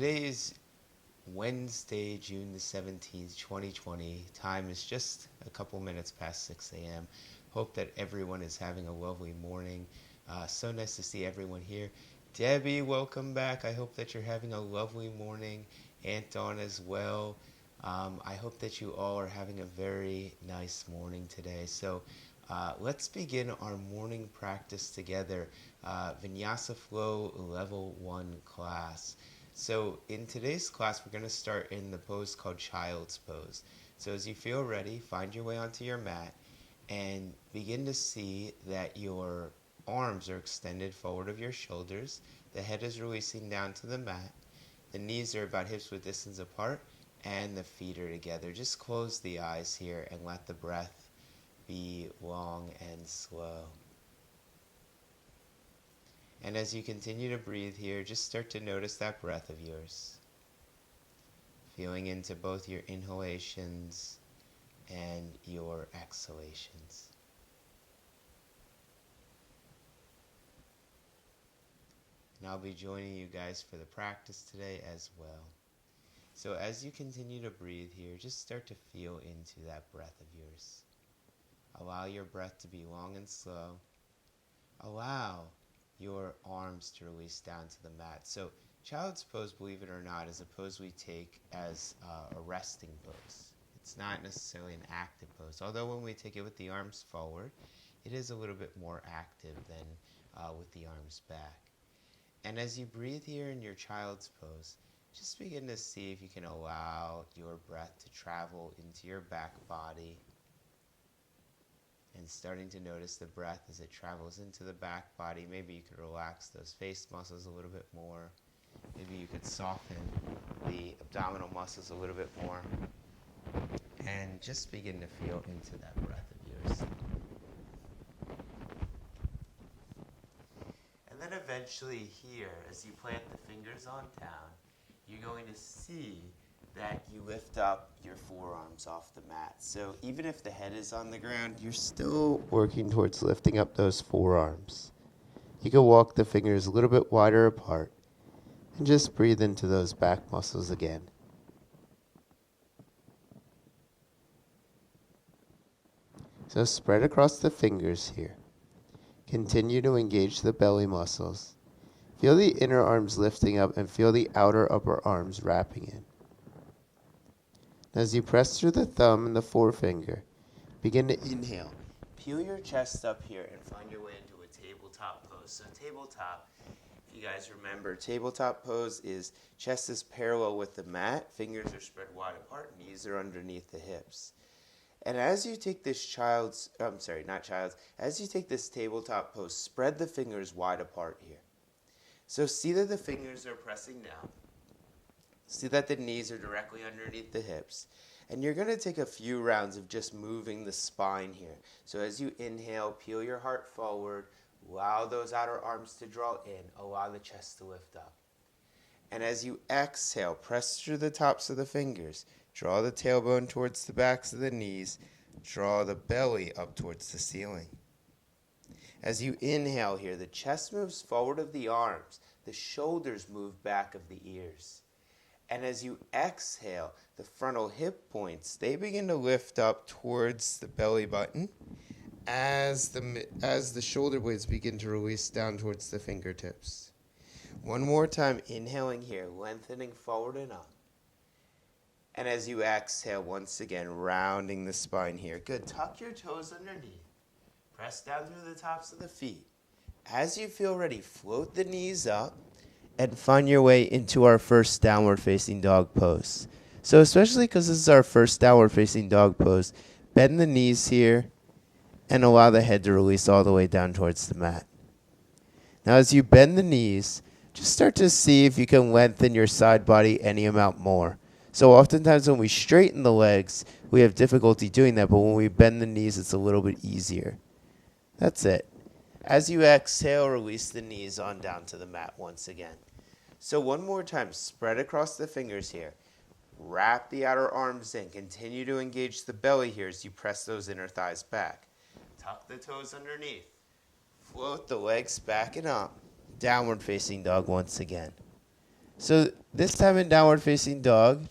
Today is Wednesday, June the 17th, 2020. Time is just a couple minutes past 6 a.m. Hope that everyone is having a lovely morning. So nice to see everyone here. Debbie, welcome back. I hope that you're having a lovely morning. Aunt Dawn as well. I hope that you all are having a very nice morning today. So let's begin our morning practice together. Vinyasa Flow Level 1 class. So in today's class, we're going to start in the pose called Child's Pose. So as you feel ready, find your way onto your mat and begin to see that your arms are extended forward of your shoulders. The head is releasing down to the mat. The knees are about hips-width distance apart, and the feet are together. Just close the eyes here and let the breath be long and slow. And as you continue to breathe here, just start to notice that breath of yours. Feeling into both your inhalations and your exhalations. And I'll be joining you guys for the practice today as well. So as you continue to breathe here, just start to feel into that breath of yours. Allow your breath to be long and slow. Allow your arms to release down to the mat. So child's pose, believe it or not, is a pose we take as a resting pose. It's not necessarily an active pose, although when we take it with the arms forward, it is a little bit more active than with the arms back. And as you breathe here in your child's pose, just begin to see if you can allow your breath to travel into your back body, and starting to notice the breath as it travels into the back body. Maybe you could relax those face muscles a little bit more. Maybe you could soften the abdominal muscles a little bit more. And just begin to feel into that breath of yours. And then eventually here, as you plant the fingers on down, you're going to see that you lift up your forearms off the mat. So even if the head is on the ground, you're still working towards lifting up those forearms. You can walk the fingers a little bit wider apart and just breathe into those back muscles again. So spread across the fingers here. Continue to engage the belly muscles. Feel the inner arms lifting up and feel the outer upper arms wrapping in. As you press through the thumb and the forefinger, begin to inhale. Peel your chest up here and find your way into a tabletop pose. So tabletop, if you guys remember, tabletop pose is chest is parallel with the mat, fingers are spread wide apart, knees are underneath the hips. And as you take this as you take this tabletop pose, spread the fingers wide apart here. So see that the fingers are pressing down. See that the knees are directly underneath the hips. And you're going to take a few rounds of just moving the spine here. So as you inhale, peel your heart forward. Allow those outer arms to draw in. Allow the chest to lift up. And as you exhale, press through the tops of the fingers. Draw the tailbone towards the backs of the knees. Draw the belly up towards the ceiling. As you inhale here, the chest moves forward of the arms. The shoulders move back of the ears. And as you exhale, the frontal hip points, they begin to lift up towards the belly button as the shoulder blades begin to release down towards the fingertips. One more time, inhaling here, lengthening forward and up. And as you exhale, once again, rounding the spine here. Good. Tuck your toes underneath. Press down through the tops of the feet. As you feel ready, float the knees up and find your way into our first downward facing dog pose. So especially because this is our first downward facing dog pose, bend the knees here and allow the head to release all the way down towards the mat. Now as you bend the knees, just start to see if you can lengthen your side body any amount more. So oftentimes when we straighten the legs, we have difficulty doing that, but when we bend the knees, it's a little bit easier. That's it. As you exhale, release the knees on down to the mat once again. So one more time, spread across the fingers here. Wrap the outer arms in. Continue to engage the belly here as you press those inner thighs back. Tuck the toes underneath. Float the legs back and up. Downward facing dog once again. So this time in downward facing dog,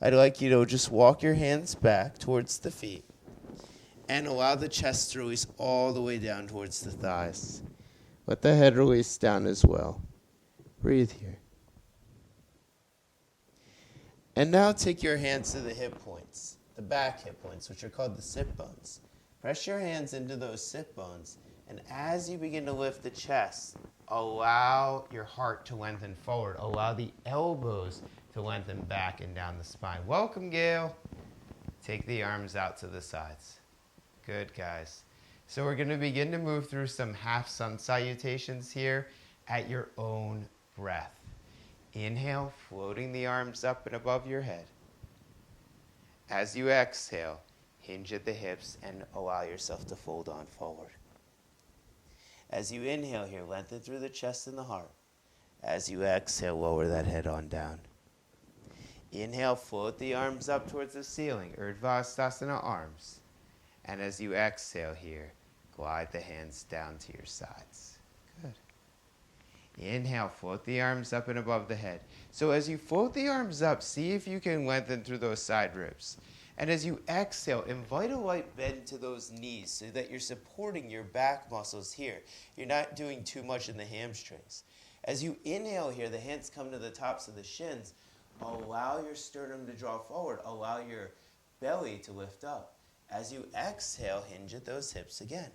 I'd like you to just walk your hands back towards the feet and allow the chest to release all the way down towards the thighs. Let the head release down as well. Breathe here. And now take your hands to the hip points, the back hip points, which are called the sit bones. Press your hands into those sit bones, and as you begin to lift the chest, allow your heart to lengthen forward. Allow the elbows to lengthen back and down the spine. Welcome, Gail. Take the arms out to the sides. Good, guys. So we're going to begin to move through some half sun salutations here at your own breath. Inhale, floating the arms up and above your head. As you exhale, hinge at the hips and allow yourself to fold on forward. As you inhale here, lengthen through the chest and the heart. As you exhale, lower that head on down. Inhale, float the arms up towards the ceiling, Urdhva arms. And as you exhale here, glide the hands down to your sides. Good. Inhale, float the arms up and above the head. So as you float the arms up, see if you can lengthen through those side ribs. And as you exhale, invite a light bend to those knees so that you're supporting your back muscles here. You're not doing too much in the hamstrings. As you inhale here, the hands come to the tops of the shins. Allow your sternum to draw forward. Allow your belly to lift up. As you exhale, hinge at those hips again.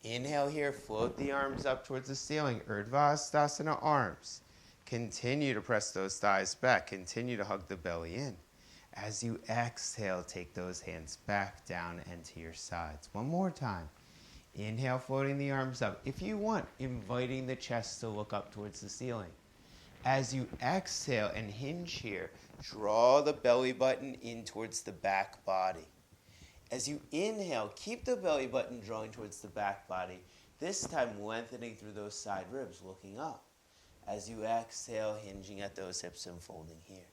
Inhale here, float the arms up towards the ceiling, Urdhva arms. Continue to press those thighs back. Continue to hug the belly in. As you exhale, take those hands back down and to your sides. One more time. Inhale, floating the arms up. If you want, inviting the chest to look up towards the ceiling. As you exhale and hinge here, draw the belly button in towards the back body. As you inhale, keep the belly button drawing towards the back body, this time lengthening through those side ribs, looking up. As you exhale, hinging at those hips and folding here.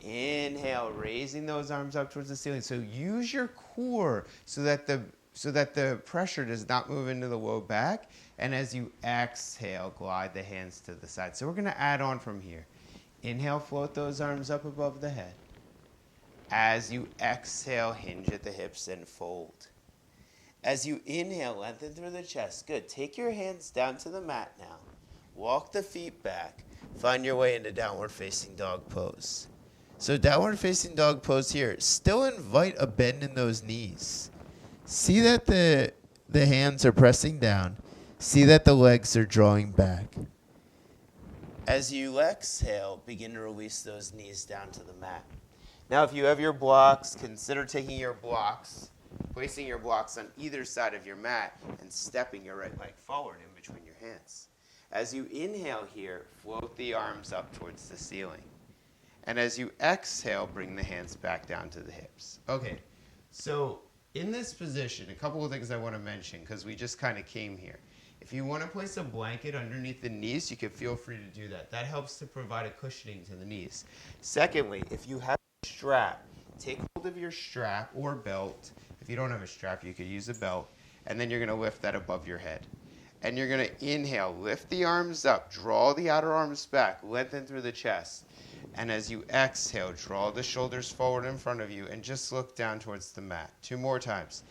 Inhale, raising those arms up towards the ceiling. So use your core so that the pressure does not move into the low back. And as you exhale, glide the hands to the side. So we're going to add on from here. Inhale, float those arms up above the head. As you exhale, hinge at the hips and fold. As you inhale, lengthen through the chest. Good. Take your hands down to the mat now. Walk the feet back. Find your way into downward facing dog pose. So downward facing dog pose here. Still invite a bend in those knees. See that the hands are pressing down. See that the legs are drawing back. As you exhale, begin to release those knees down to the mat. Now, if you have your blocks, consider taking your blocks, placing your blocks on either side of your mat, and stepping your right leg forward in between your hands. As you inhale here, float the arms up towards the ceiling. And as you exhale, bring the hands back down to the hips. Okay, so in this position, a couple of things I want to mention because we just kind of came here. If you want to place a blanket underneath the knees, you can feel free to do that. That helps to provide a cushioning to the knees. Secondly, if you have a strap, take hold of your strap or belt. If you don't have a strap, you could use a belt. And then you're going to lift that above your head. And you're going to inhale, lift the arms up, draw the outer arms back, lengthen through the chest. And as you exhale, draw the shoulders forward in front of you and just look down towards the mat. 2 more times.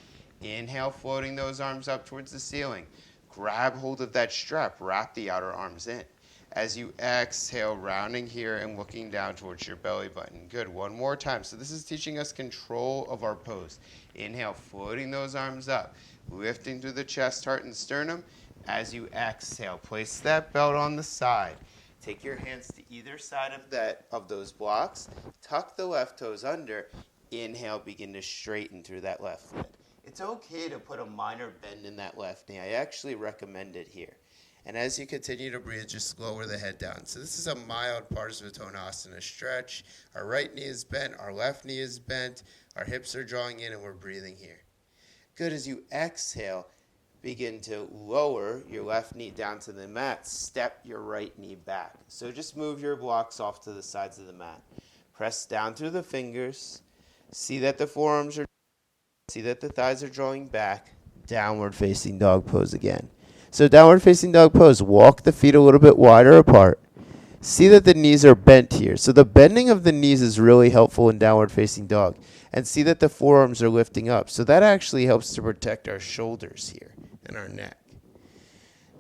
Inhale, floating those arms up towards the ceiling. Grab hold of that strap, wrap the outer arms in. As you exhale, rounding here and looking down towards your belly button. Good, 1 more time. So this is teaching us control of our pose. Inhale, floating those arms up, lifting through the chest, heart, and sternum. As you exhale, place that belt on the side. Take your hands to either side of those blocks. Tuck the left toes under. Inhale, begin to straighten through that left foot. It's okay to put a minor bend in that left knee. I actually recommend it here. And as you continue to breathe, just lower the head down. So this is a mild Parsvatonasana stretch. Our right knee is bent, our left knee is bent, our hips are drawing in, and we're breathing here. Good. As you exhale, begin to lower your left knee down to the mat. Step your right knee back. So just move your blocks off to the sides of the mat. Press down through the fingers. See that the forearms are, see that the thighs are drawing back. Downward facing dog pose again. So downward facing dog pose, walk the feet a little bit wider apart. See that the knees are bent here. So the bending of the knees is really helpful in downward facing dog. And see that the forearms are lifting up. So that actually helps to protect our shoulders here and our neck.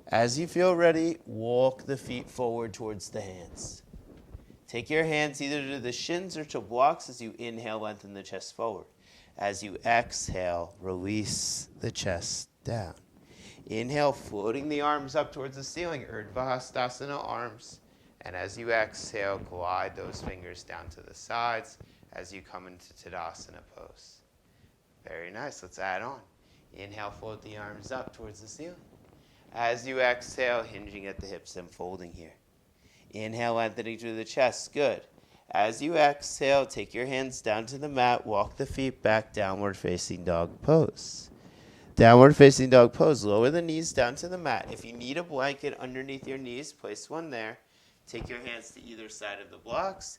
As you feel ready, walk the feet forward towards the hands. Take your hands either to the shins or to blocks as you inhale, lengthen the chest forward. As you exhale, release the chest down. Inhale, floating the arms up towards the ceiling, Urdhva Hastasana arms. And as you exhale, glide those fingers down to the sides as you come into Tadasana pose. Very nice. Let's add on. Inhale, float the arms up towards the ceiling. As you exhale, hinging at the hips and folding here. Inhale, lengthening through the chest. Good. As you exhale, take your hands down to the mat. Walk the feet back, downward facing dog pose. Downward facing dog pose. Lower the knees down to the mat. If you need a blanket underneath your knees, place one there. Take your hands to either side of the blocks.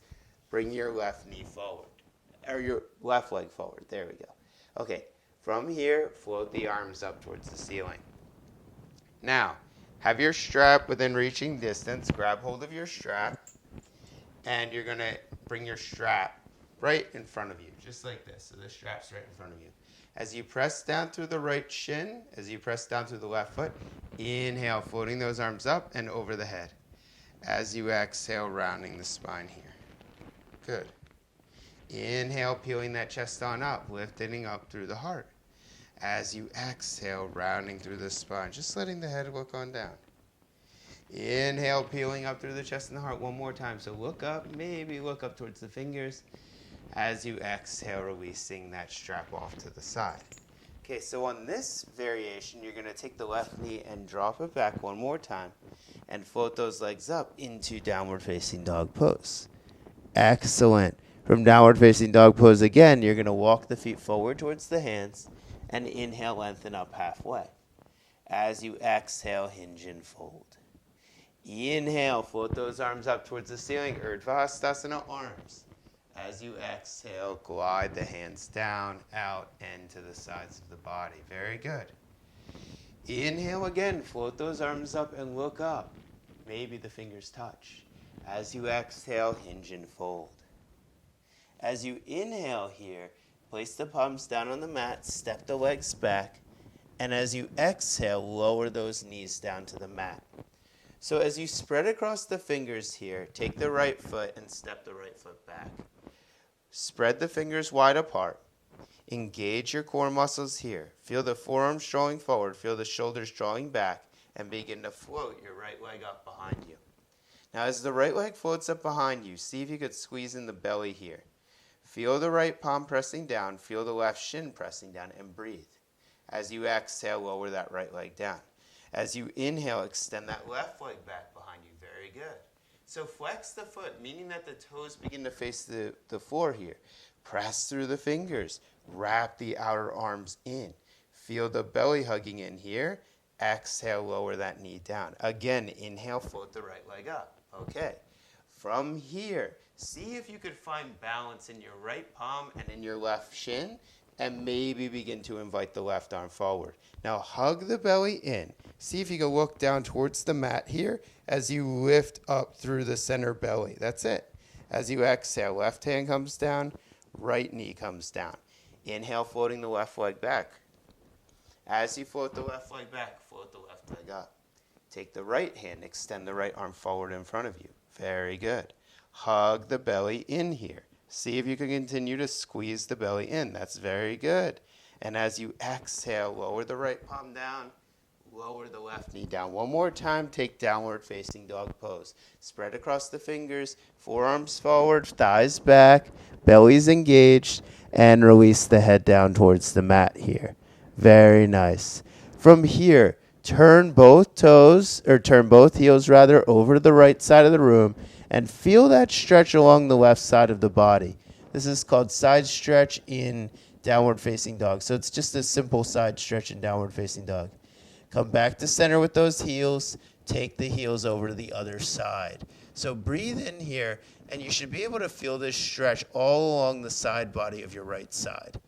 Bring your left knee forward, or your left leg forward. There we go. Okay, from here, float the arms up towards the ceiling. Now, have your strap within reaching distance. Grab hold of your strap, and you're going to bring your strap right in front of you, just like this. So the strap's right in front of you. As you press down through the right shin, as you press down through the left foot, inhale, floating those arms up and over the head. As you exhale, rounding the spine here. Good. Inhale, peeling that chest on up, lifting up through the heart. As you exhale, rounding through the spine, just letting the head look on down. Inhale, peeling up through the chest and the heart one more time. So look up, maybe look up towards the fingers. As you exhale, releasing that strap off to the side. Okay, so on this variation, you're going to take the left knee and drop it back one more time and float those legs up into downward facing dog pose. Excellent. From downward facing dog pose again, you're going to walk the feet forward towards the hands and inhale, lengthen up halfway. As you exhale, hinge and fold. Inhale, float those arms up towards the ceiling, Urdhva Hastasana arms. As you exhale, glide the hands down, out, and to the sides of the body. Very good. Inhale again, float those arms up and look up. Maybe the fingers touch. As you exhale, hinge and fold. As you inhale here, place the palms down on the mat, step the legs back, and as you exhale, lower those knees down to the mat. So as you spread across the fingers here, take the right foot and step the right foot back. Spread the fingers wide apart. Engage your core muscles here. Feel the forearms drawing forward, feel the shoulders drawing back, and begin to float your right leg up behind you. Now as the right leg floats up behind you, see if you could squeeze in the belly here. Feel the right palm pressing down, feel the left shin pressing down, and breathe. As you exhale, lower that right leg down. As you inhale, extend that left leg back behind you. Very good. So flex the foot, meaning that the toes begin to face the floor here. Press through the fingers. Wrap the outer arms in. Feel the belly hugging in here. Exhale, lower that knee down. Again, inhale, float the right leg up. Okay. From here, see if you could find balance in your right palm and in your left shin, and maybe begin to invite the left arm forward. Now hug the belly in. See if you can look down towards the mat here as you lift up through the center belly. That's it. As you exhale, left hand comes down, right knee comes down. Inhale, floating the left leg back. As you float the left leg back, float the left leg up. Take the right hand, extend the right arm forward in front of you. Very good. Hug the belly in here. See if you can continue to squeeze the belly in. That's very good. And as you exhale, lower the right palm down, lower the left knee down. One more time, take downward facing dog pose. Spread across the fingers, forearms forward, thighs back, belly's engaged, and release the head down towards the mat here. Very nice. From here, turn both heels over to the right side of the room and feel that stretch along the left side of the body. This is called side stretch in downward facing dog. So it's just a simple side stretch in downward facing dog. Come back to center with those heels. Take the heels over to the other side. So breathe in here, and you should be able to feel this stretch all along the side body of your right side.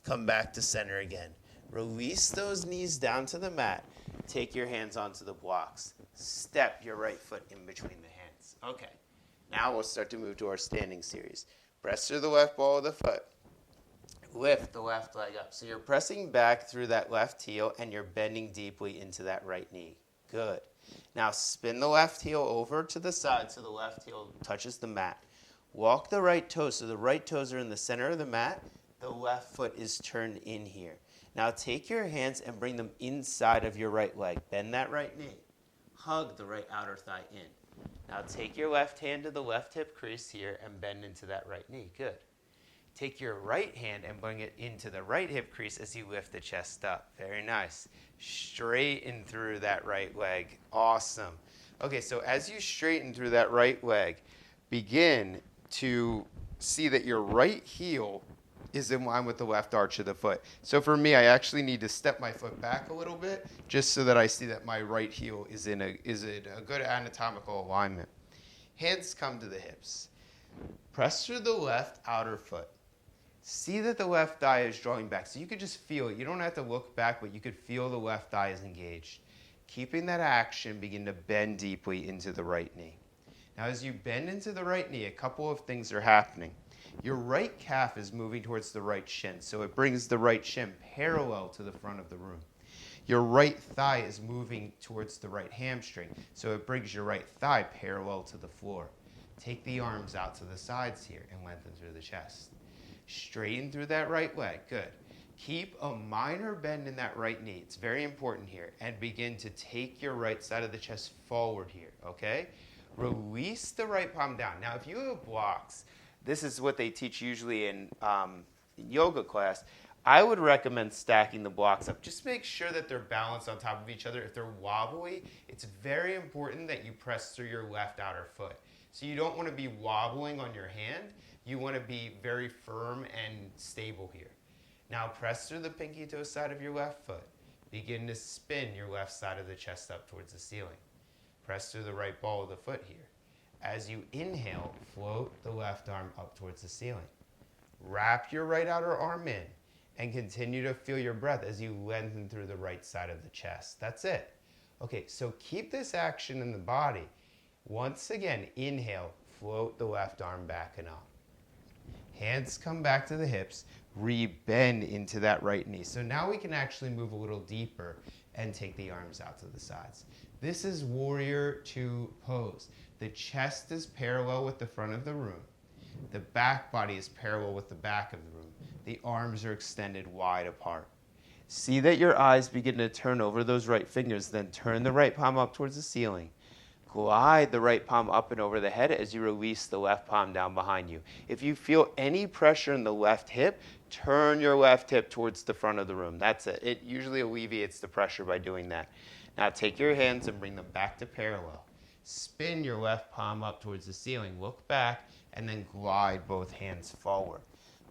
Come back to center again. Release those knees down to the mat. Take your hands onto the blocks. Step your right foot in between the hands. nice. Okay. Now we'll start to move to our standing series. Press through the left ball of the foot. Lift the left leg up. So you're pressing back through that left heel and you're bending deeply into that right knee. Good. Now spin the left heel over to the side so the left heel touches the mat. Walk the right toes so the right toes are in the center of the mat. The left foot is turned in here. Now take your hands and bring them inside of your right leg. Bend that right knee. Hug the right outer thigh in. Now take your left hand to the left hip crease here and bend into that right knee. Good. Take your right hand and bring it into the right hip crease as you lift the chest up. Very nice. Straighten through that right leg. Awesome. Okay, so as you straighten through that right leg, begin to see that your right heel is in line with the left arch of the foot. So for me, I actually need to step my foot back a little bit just so that I see that my right heel is in a good anatomical alignment. Hands come to the hips. Press through the left outer foot. See that the left thigh is drawing back. So you could just feel it. You don't have to look back, but you could feel the left thigh is engaged. Keeping that action, begin to bend deeply into the right knee. Now as you bend into the right knee, a couple of things are happening. Your right calf is moving towards the right shin, so it brings the right shin parallel to the front of the room. Your right thigh is moving towards the right hamstring, so it brings your right thigh parallel to the floor. Take the arms out to the sides here and lengthen through the chest. Straighten through that right leg. Good. Keep a minor bend in that right knee. It's very important here. And begin to take your right side of the chest forward here, okay? Release the right palm down. Now, if you have blocks, this is what they teach usually in yoga class. I would recommend stacking the blocks up. Just make sure that they're balanced on top of each other. If they're wobbly, it's very important that you press through your left outer foot. So you don't want to be wobbling on your hand. You want to be very firm and stable here. Now press through the pinky toe side of your left foot. Begin to spin your left side of the chest up towards the ceiling. Press through the right ball of the foot here. As you inhale, float the left arm up towards the ceiling. Wrap your right outer arm in and continue to feel your breath as you lengthen through the right side of the chest. That's it. Okay, so keep this action in the body. Once again, inhale, float the left arm back and up. Hands come back to the hips, re-bend into that right knee. So now we can actually move a little deeper and take the arms out to the sides. This is Warrior Two pose. The chest is parallel with the front of the room. The back body is parallel with the back of the room. The arms are extended wide apart. See that your eyes begin to turn over those right fingers, then turn the right palm up towards the ceiling. Glide the right palm up and over the head as you release the left palm down behind you. If you feel any pressure in the left hip, turn your left hip towards the front of the room. That's it. It usually alleviates the pressure by doing that. Now take your hands and bring them back to parallel. Spin your left palm up towards the ceiling. Look back and then glide both hands forward.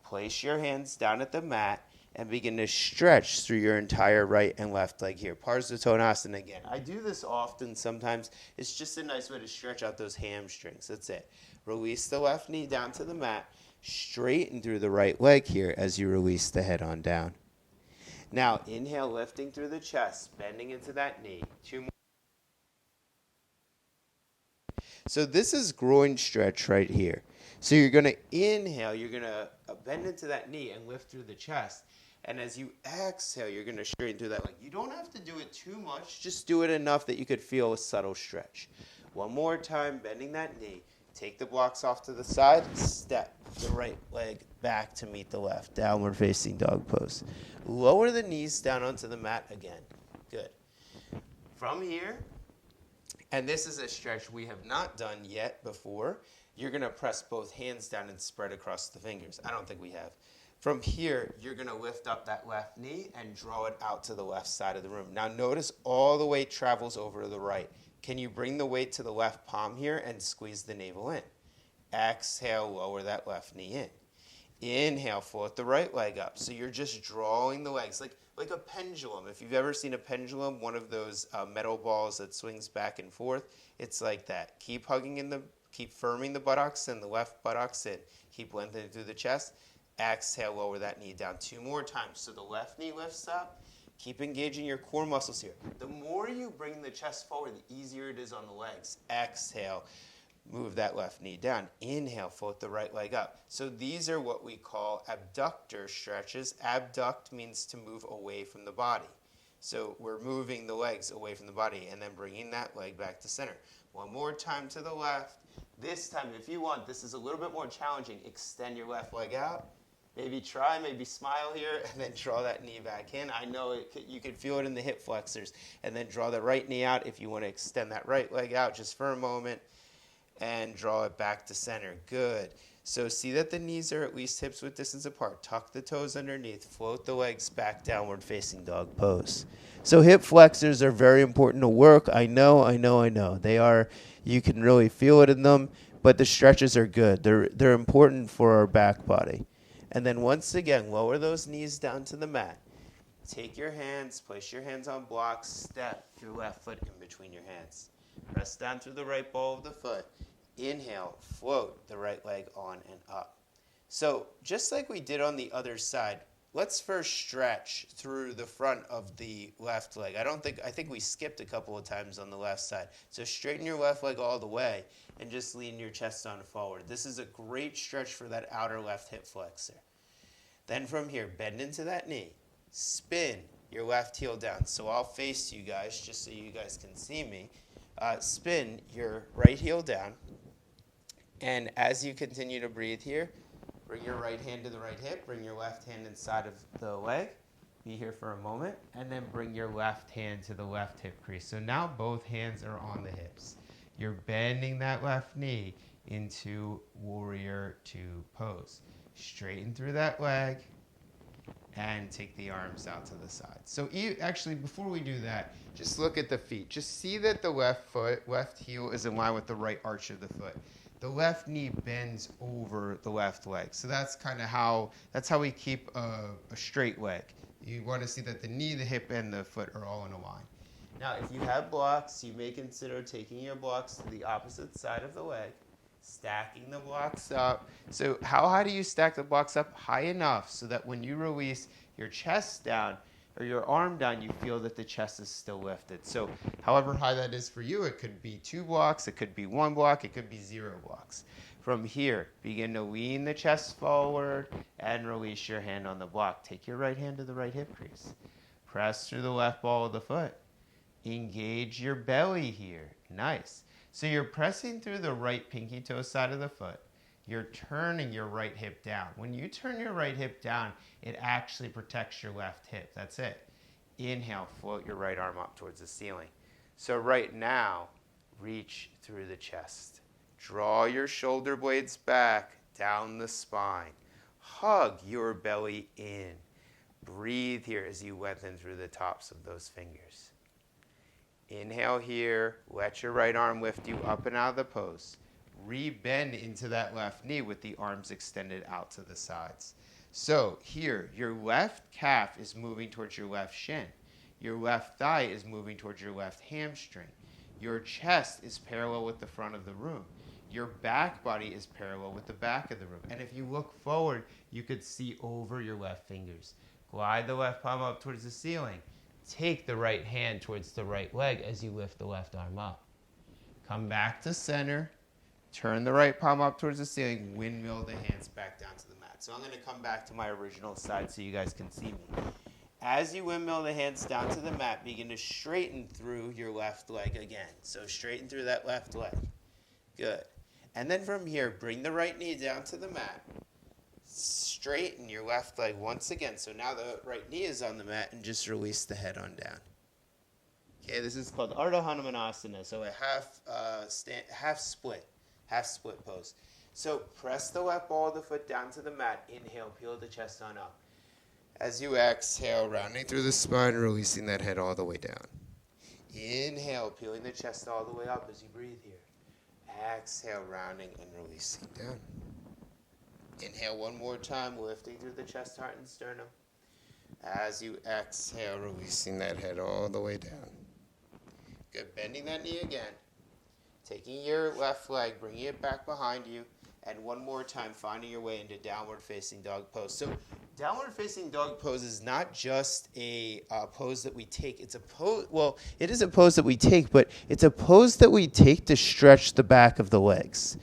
Place your hands down at the mat and begin to stretch through your entire right and left leg here. Parsvatonasana again. I do this often sometimes. It's just a nice way to stretch out those hamstrings. That's it. Release the left knee down to the mat. Straighten through the right leg here as you release the head on down. Now, inhale, lifting through the chest, bending into that knee. 2 more. So this is groin stretch right here. So you're going to inhale, you're going to bend into that knee and lift through the chest. And as you exhale, you're going to straighten through that leg. You don't have to do it too much. Just do it enough that you could feel a subtle stretch. One more time, bending that knee. Take the blocks off to the side. Step the right leg back to meet the left. Downward facing dog pose. Lower the knees down onto the mat again. Good. From here, and this is a stretch we have not done yet before, you're going to press both hands down and spread across the fingers. I don't think we have. From here, you're going to lift up that left knee and draw it out to the left side of the room. Now notice all the weight travels over to the right. Can you bring the weight to the left palm here and squeeze the navel in? Exhale, lower that left knee in. Inhale, float the right leg up. So you're just drawing the legs like a pendulum. If you've ever seen a pendulum, one of those metal balls that swings back and forth, it's like that. Keep firming the buttocks in, the left buttocks in. Keep lengthening through the chest. Exhale, lower that knee down 2 more times. So the left knee lifts up. Keep engaging your core muscles here. The more you bring the chest forward, the easier it is on the legs. Exhale. Move that left knee down. Inhale, float the right leg up. So these are what we call abductor stretches. Abduct means to move away from the body. So we're moving the legs away from the body and then bringing that leg back to center. One more time to the left. This time, if you want, this is a little bit more challenging. Extend your left leg out. Maybe try, maybe smile here, and then draw that knee back in. I know you can feel it in the hip flexors. And then draw the right knee out if you want to extend that right leg out just for a moment. And draw it back to center. Good. So see that the knees are at least hips width distance apart. Tuck the toes underneath. Float the legs back, downward facing dog pose. So hip flexors are very important to work. I know. They are, you can really feel it in them, but the stretches are good. They're important for our back body. And then once again, lower those knees down to the mat. Take your hands, place your hands on blocks, step your left foot in between your hands. Press down through the right ball of the foot. Inhale, float the right leg on and up. So just like we did on the other side, let's first stretch through the front of the left leg. I think we skipped a couple of times on the left side. So straighten your left leg all the way and just lean your chest on forward. This is a great stretch for that outer left hip flexor. Then from here, bend into that knee. Spin your left heel down. So I'll face you guys just so you guys can see me. Spin your right heel down. And as you continue to breathe here, bring your right hand to the right hip, bring your left hand inside of the leg, be here for a moment, and then bring your left hand to the left hip crease. So now both hands are on the hips. You're bending that left knee into warrior two pose. Straighten through that leg and take the arms out to the side. So actually, before we do that, just look at the feet. Just see that the left heel is in line with the right arch of the foot. The left knee bends over the left leg. So that's how we keep a straight leg. You want to see that the knee, the hip, and the foot are all in a line. Now, if you have blocks, you may consider taking your blocks to the opposite side of the leg, stacking the blocks up. So how high do you stack the blocks up? High enough so that when you release your chest down or your arm down, you feel that the chest is still lifted. So however high that is for you, it could be 2 blocks, it could be 1 block, it could be 0 blocks. From here, begin to lean the chest forward and release your hand on the block. Take your right hand to the right hip crease. Press through the left ball of the foot. Engage your belly here. Nice. So you're pressing through the right pinky toe side of the foot. You're turning your right hip down. When you turn your right hip down, it actually protects your left hip. That's it. Inhale, float your right arm up towards the ceiling. So right now, reach through the chest. Draw your shoulder blades back, down the spine. Hug your belly in. Breathe here as you lengthen through the tops of those fingers. Inhale here. Let your right arm lift you up and out of the pose. Re-bend into that left knee with the arms extended out to the sides. So here, your left calf is moving towards your left shin. Your left thigh is moving towards your left hamstring. Your chest is parallel with the front of the room. Your back body is parallel with the back of the room. And if you look forward, you could see over your left fingers. Glide the left palm up towards the ceiling. Take the right hand towards the right leg as you lift the left arm up. Come back to center. Turn the right palm up towards the ceiling. Windmill the hands back down to the mat. So I'm going to come back to my original side so you guys can see me. As you windmill the hands down to the mat, begin to straighten through your left leg again. So straighten through that left leg. Good. And then from here, bring the right knee down to the mat. Straighten your left leg once again. So now the right knee is on the mat and just release the head on down. Okay, this is called Ardha Hanumanasana. So a half split pose. So press the left ball of the foot down to the mat. Inhale, peel the chest on up. As you exhale, rounding through the spine, releasing that head all the way down. Inhale, peeling the chest all the way up as you breathe here. Exhale, rounding and releasing down. Inhale one more time, lifting through the chest, heart, and sternum. As you exhale, releasing that head all the way down. Good, bending that knee again. Taking your left leg, bringing it back behind you. And one more time, finding your way into downward facing dog pose. So Downward facing dog pose is not just a pose that we take. It's a pose, well, it is a pose that we take, but it's a pose that we take to stretch the back of the legs.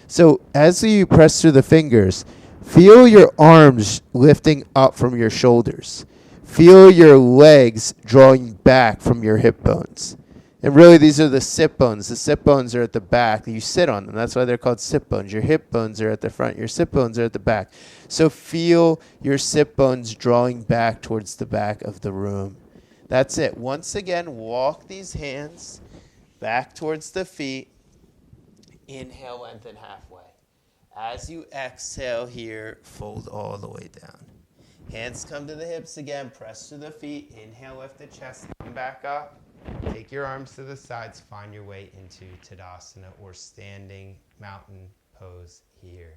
So as you press through the fingers, feel your arms lifting up from your shoulders. Feel your legs drawing back from your hip bones. And really, these are the sit bones. The sit bones are at the back. You sit on them. That's why they're called sit bones. Your hip bones are at the front. Your sit bones are at the back. So feel your sit bones drawing back towards the back of the room. That's it. Once again, walk these hands back towards the feet. Inhale, lengthen halfway. As you exhale here, fold all the way down. Hands come to the hips again. Press through the feet. Inhale, lift the chest. Come back up. Take your arms to the sides, find your way into Tadasana or standing mountain pose here.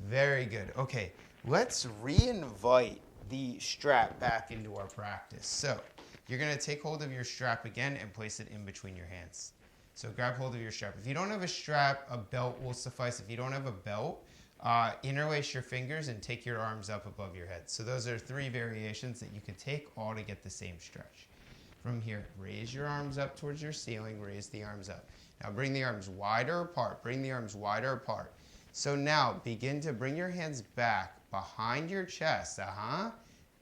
Very good. Okay, let's re-invite the strap back into our practice. So you're going to take hold of your strap again and place it in between your hands. So grab hold of your strap. If you don't have a strap, a belt will suffice. If you don't have a belt, interlace your fingers and take your arms up above your head. So those are 3 variations that you could take all to get the same stretch. From here, raise your arms up towards your ceiling, raise the arms up. Now bring the arms wider apart, bring the arms wider apart. So now begin to bring your hands back behind your chest,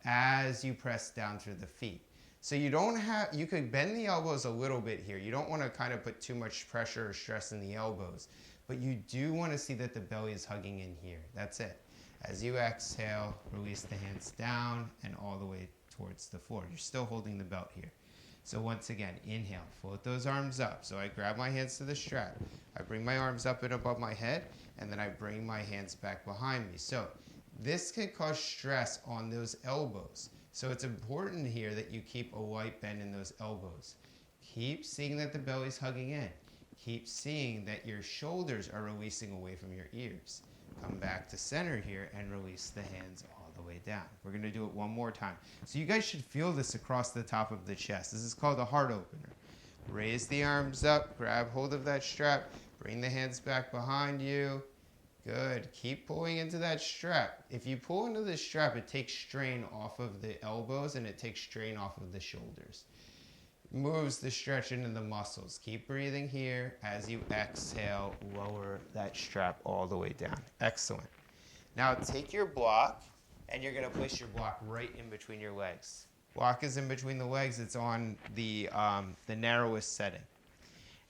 as you press down through the feet. So you could bend the elbows a little bit here. You don't want to kind of put too much pressure or stress in the elbows, but you do want to see that the belly is hugging in here. That's it. As you exhale, release the hands down and all the way towards the floor. You're still holding the belt here. So once again, inhale, float those arms up. So I grab my hands to the strap. I bring my arms up and above my head, and then I bring my hands back behind me. So this can cause stress on those elbows. So it's important here that you keep a light bend in those elbows. Keep seeing that the belly's hugging in. Keep seeing that your shoulders are releasing away from your ears. Come back to center here and release the hands all the way down. We're going to do it one more time. So you guys should feel this across the top of the chest. This is called a heart opener. Raise the arms up, grab hold of that strap, bring the hands back behind you. Good. Keep pulling into that strap. If you pull into the strap, it takes strain off of the elbows and it takes strain off of the shoulders. Moves the stretch into the muscles. Keep breathing here. As you exhale, lower that strap all the way down. Excellent. Now take your block and you're going to place your block right in between your legs. Block is in between the legs. It's on the narrowest setting.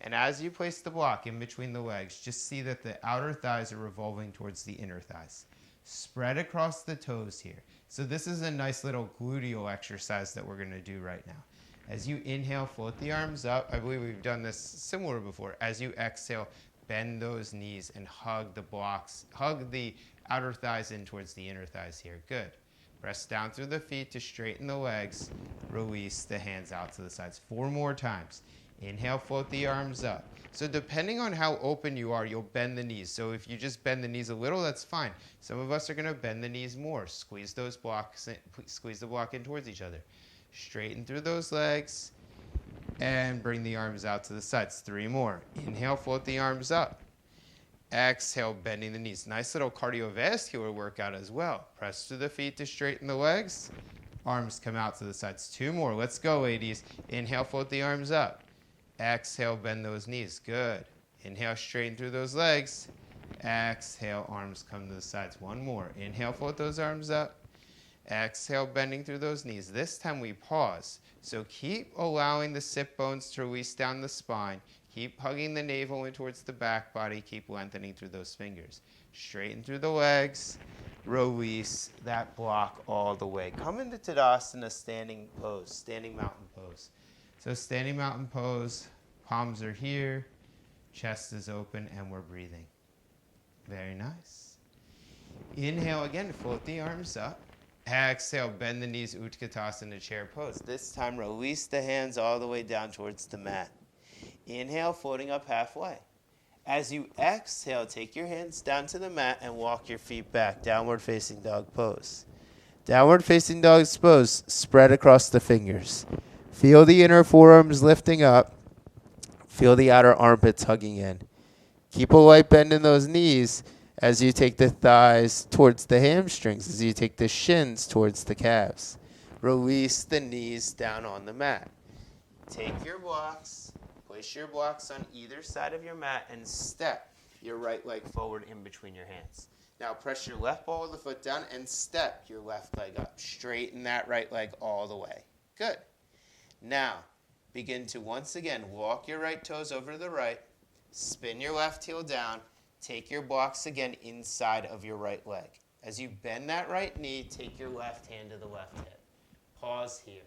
And as you place the block in between the legs, just see that the outer thighs are revolving towards the inner thighs. Spread across the toes here. So this is a nice little gluteal exercise that we're going to do right now. As you inhale, float the arms up. I believe we've done this similar before. As you exhale, bend those knees and hug the blocks. Hug the outer thighs in towards the inner thighs here. Good. Press down through the feet to straighten the legs. Release the hands out to the sides. 4 more times. Inhale, float the arms up. So depending on how open you are, you'll bend the knees. So if you just bend the knees a little, that's fine. Some of us are going to bend the knees more. Squeeze those blocks, squeeze the block in towards each other. Straighten through those legs and bring the arms out to the sides. 3 more. Inhale, float the arms up. Exhale, bending the knees. Nice little cardiovascular workout as well. Press through the feet to straighten the legs. Arms come out to the sides. 2 more. Let's go, ladies. Inhale, float the arms up. Exhale, bend those knees. Good. Inhale, straighten through those legs. Exhale, arms come to the sides. 1 more. Inhale, float those arms up. Exhale, bending through those knees. This time we pause. So keep allowing the sit bones to release down the spine. Keep hugging the navel in towards the back body. Keep lengthening through those fingers. Straighten through the legs. Release that block all the way. Come into Tadasana, standing pose, standing mountain pose. So standing mountain pose, palms are here, chest is open, and we're breathing. Very nice. Inhale again, float the arms up. Exhale, bend the knees, Utkatasana, chair pose. This time, release the hands all the way down towards the mat. Inhale, floating up halfway. As you exhale, take your hands down to the mat and walk your feet back. Downward facing dog pose. Downward facing dog pose, spread across the fingers. Feel the inner forearms lifting up. Feel the outer armpits hugging in. Keep a light bend in those knees as you take the thighs towards the hamstrings, as you take the shins towards the calves. Release the knees down on the mat. Take your blocks, place your blocks on either side of your mat, and step your right leg forward in between your hands. Now press your left ball of the foot down and step your left leg up. Straighten that right leg all the way. Good. Now, begin to once again walk your right toes over to the right, spin your left heel down, take your blocks again inside of your right leg. As you bend that right knee, take your left hand to the left hip. Pause here.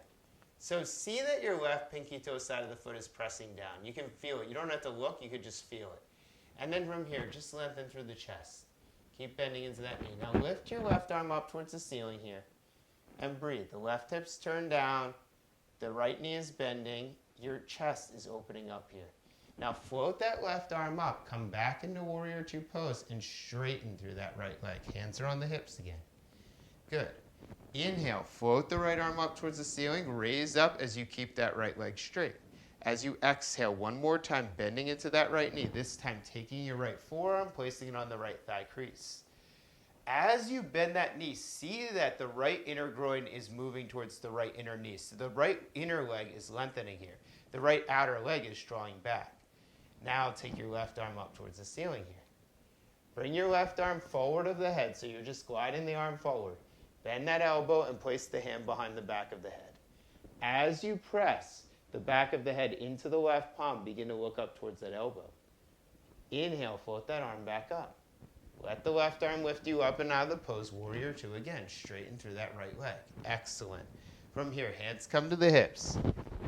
So see that your left pinky toe side of the foot is pressing down. You can feel it. You don't have to look, you could just feel it. And then from here, just lengthen through the chest. Keep bending into that knee. Now lift your left arm up towards the ceiling here and breathe. The left hip's turned down. The right knee is bending. Your chest is opening up here. Now float that left arm up. Come back into warrior two pose and straighten through that right leg. Hands are on the hips again. Good. Inhale, float the right arm up towards the ceiling. Raise up as you keep that right leg straight. As you exhale, one more time, bending into that right knee. This time taking your right forearm, placing it on the right thigh crease. As you bend that knee, see that the right inner groin is moving towards the right inner knee. So the right inner leg is lengthening here. The right outer leg is drawing back. Now take your left arm up towards the ceiling here. Bring your left arm forward of the head, so you're just gliding the arm forward. Bend that elbow and place the hand behind the back of the head. As you press the back of the head into the left palm, begin to look up towards that elbow. Inhale, float that arm back up. Let the left arm lift you up and out of the pose. Warrior two again. Straighten through that right leg. Excellent. From here, hands come to the hips.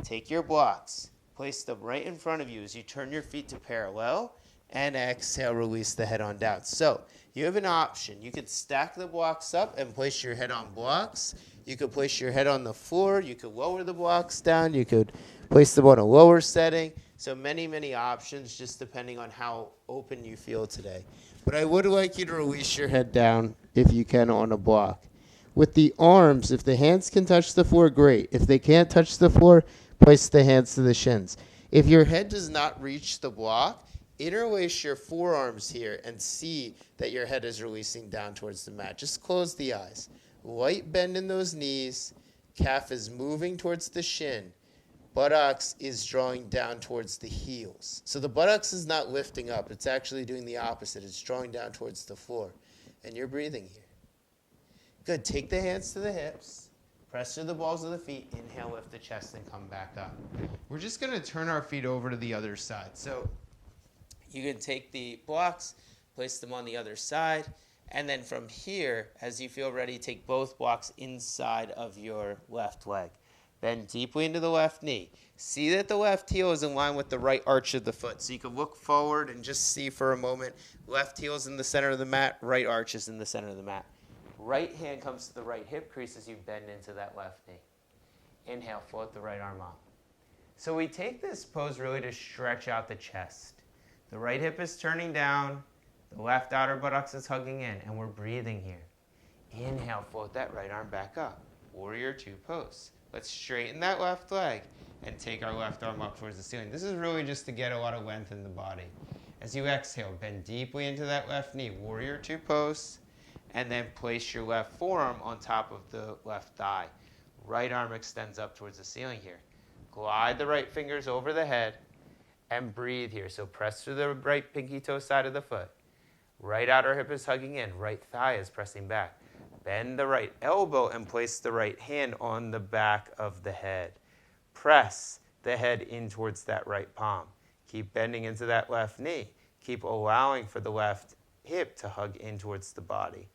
Take your blocks. Place them right in front of you as you turn your feet to parallel. And exhale, release the head on down. So you have an option. You could stack the blocks up and place your head on blocks. You could place your head on the floor. You could lower the blocks down. You could place them on a lower setting. So many, many options just depending on how open you feel today. But I would like you to release your head down if you can on a block. With the arms, if the hands can touch the floor, great. If they can't touch the floor, place the hands to the shins. If your head does not reach the block, interlace your forearms here and see that your head is releasing down towards the mat. Just close the eyes. Light bend in those knees. Calf is moving towards the shin. Buttocks is drawing down towards the heels. So the buttocks is not lifting up. It's actually doing the opposite. It's drawing down towards the floor. And you're breathing here. Good. Take the hands to the hips. Press through the balls of the feet. Inhale, lift the chest, and come back up. We're just going to turn our feet over to the other side. So you can take the blocks, place them on the other side, and then from here, as you feel ready, take both blocks inside of your left leg. Bend deeply into the left knee. See that the left heel is in line with the right arch of the foot. So you can look forward and just see for a moment. Left heel is in the center of the mat. Right arch is in the center of the mat. Right hand comes to the right hip crease as you bend into that left knee. Inhale, float the right arm up. So we take this pose really to stretch out the chest. The right hip is turning down. The left outer buttocks is hugging in, and we're breathing here. Inhale, float that right arm back up. Warrior two pose. Let's straighten that left leg and take our left arm up towards the ceiling. This is really just to get a lot of length in the body. As you exhale, bend deeply into that left knee. Warrior two pose. And then place your left forearm on top of the left thigh. Right arm extends up towards the ceiling here. Glide the right fingers over the head and breathe here. So press through the right pinky toe side of the foot. Right outer hip is hugging in. Right thigh is pressing back. Bend the right elbow and place the right hand on the back of the head. Press the head in towards that right palm. Keep bending into that left knee. Keep allowing for the left hip to hug in towards the body.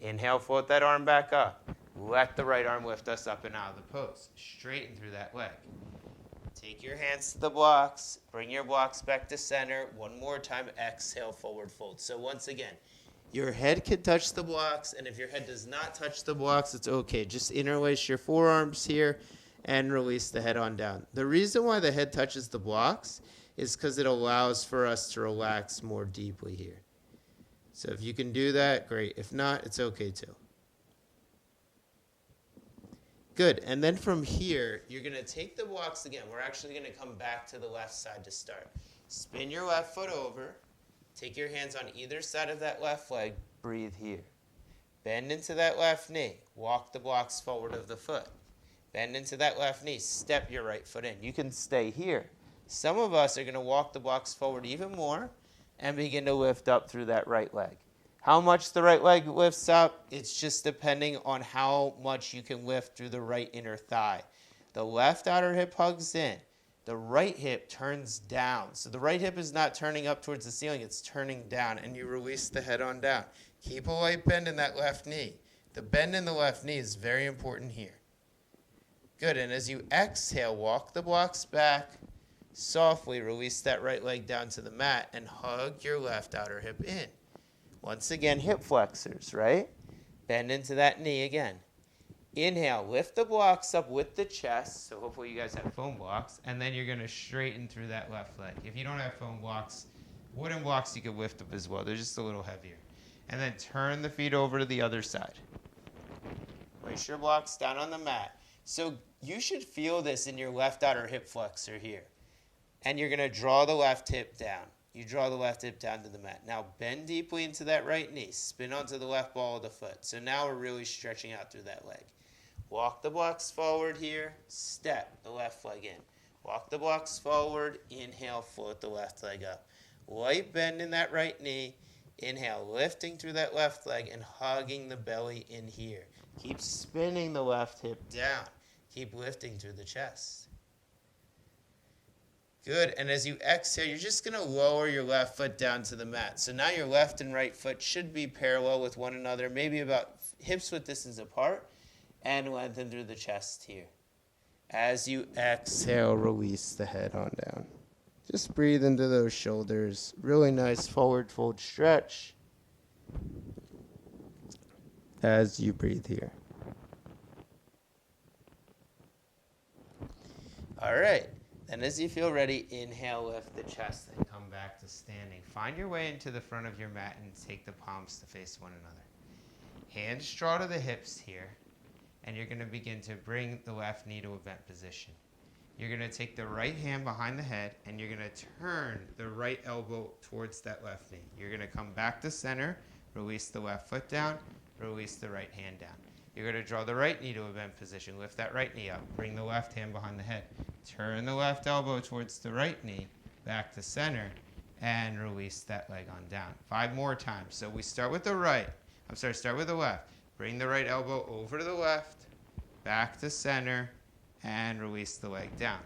Inhale, float that arm back up. Let the right arm lift us up and out of the pose. Straighten through that leg. Take your hands to the blocks. Bring your blocks back to center. One more time, exhale, forward fold. So once again, your head can touch the blocks, and if your head does not touch the blocks, it's okay. Just interlace your forearms here and release the head on down. The reason why the head touches the blocks is because it allows for us to relax more deeply here. So if you can do that, great. If not, it's okay too. Good. And then from here, you're going to take the blocks again. We're actually going to come back to the left side to start. Spin your left foot over. Take your hands on either side of that left leg. Breathe here. Bend into that left knee. Walk the blocks forward of the foot. Bend into that left knee. Step your right foot in. You can stay here. Some of us are going to walk the blocks forward even more and begin to lift up through that right leg. How much the right leg lifts up, it's just depending on how much you can lift through the right inner thigh. The left outer hip hugs in. The right hip turns down. So the right hip is not turning up towards the ceiling, it's turning down, and you release the head on down. Keep a light bend in that left knee. The bend in the left knee is very important here. Good, and as you exhale, walk the blocks back. Softly release that right leg down to the mat and hug your left outer hip in. Once again, hip flexors, right? Bend into that knee again. Inhale, lift the blocks up with the chest. So hopefully you guys have foam blocks. And then you're going to straighten through that left leg. If you don't have foam blocks, wooden blocks you can lift up as well. They're just a little heavier. And then turn the feet over to the other side. Place your blocks down on the mat. So you should feel this in your left outer hip flexor here. And you're going to draw the left hip down. You draw the left hip down to the mat. Now bend deeply into that right knee. Spin onto the left ball of the foot. So now we're really stretching out through that leg. Walk the blocks forward here. Step the left leg in. Walk the blocks forward. Inhale, float the left leg up. Light bend in that right knee. Inhale, lifting through that left leg and hugging the belly in here. Keep spinning the left hip down. Keep lifting through the chest. Good, and as you exhale, you're just going to lower your left foot down to the mat. So now your left and right foot should be parallel with one another, maybe about hips-width distance apart, and lengthen through the chest here. As you exhale, release the head on down. Just breathe into those shoulders. Really nice forward fold stretch as you breathe here. All right. Then as you feel ready, inhale, lift the chest, and come back to standing. Find your way into the front of your mat and take the palms to face one another. Hands draw to the hips here, and you're going to begin to bring the left knee to a bent position. You're going to take the right hand behind the head, and you're going to turn the right elbow towards that left knee. You're going to come back to center, release the left foot down, release the right hand down. You're going to draw the right knee to a bent position. Lift that right knee up. Bring the left hand behind the head. Turn the left elbow towards the right knee, back to center, and release that leg on down. 5 more times. So we start with the right. Start with the left. Bring the right elbow over to the left, back to center, and release the leg down.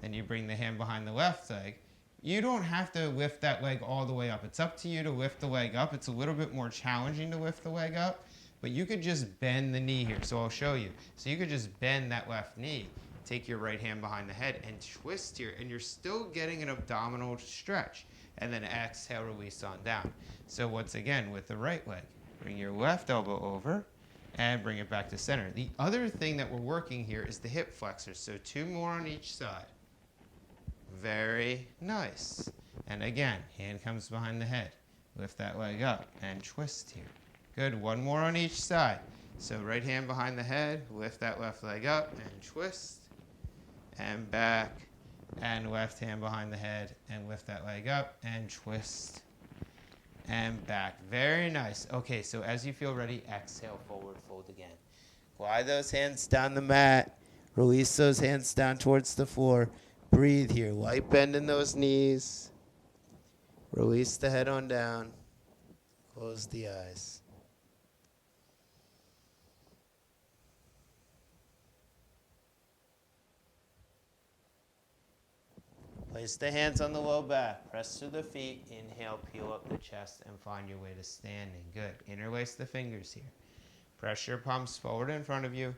Then you bring the hand behind the left leg. You don't have to lift that leg all the way up. It's up to you to lift the leg up. It's a little bit more challenging to lift the leg up. But you could just bend the knee here, so I'll show you. So you could just bend that left knee, take your right hand behind the head, and twist here, and you're still getting an abdominal stretch. And then exhale, release on down. So once again, with the right leg, bring your left elbow over, and bring it back to center. The other thing that we're working here is the hip flexors, so 2 more on each side. Very nice. And again, hand comes behind the head. Lift that leg up, and twist here. Good, 1 more on each side. So right hand behind the head, lift that left leg up and twist, and back, and left hand behind the head, and lift that leg up and twist, and back. Very nice. Okay, so as you feel ready, exhale, forward fold again. Glide those hands down the mat. Release those hands down towards the floor. Breathe here. Light bend in those knees. Release the head on down. Close the eyes. Place the hands on the low back. Press through the feet. Inhale, peel up the chest, and find your way to standing. Good. Interlace the fingers here. Press your palms forward in front of you.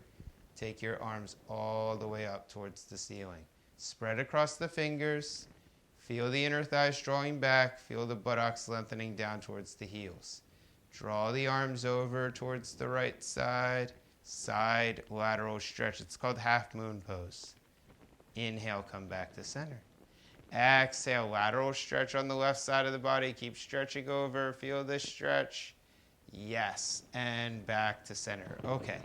Take your arms all the way up towards the ceiling. Spread across the fingers. Feel the inner thighs drawing back. Feel the buttocks lengthening down towards the heels. Draw the arms over towards the right side. Side lateral stretch. It's called half moon pose. Inhale, come back to center. Exhale, lateral stretch on the left side of the body. Keep stretching over. Feel this stretch. Yes. And back to center. Okay.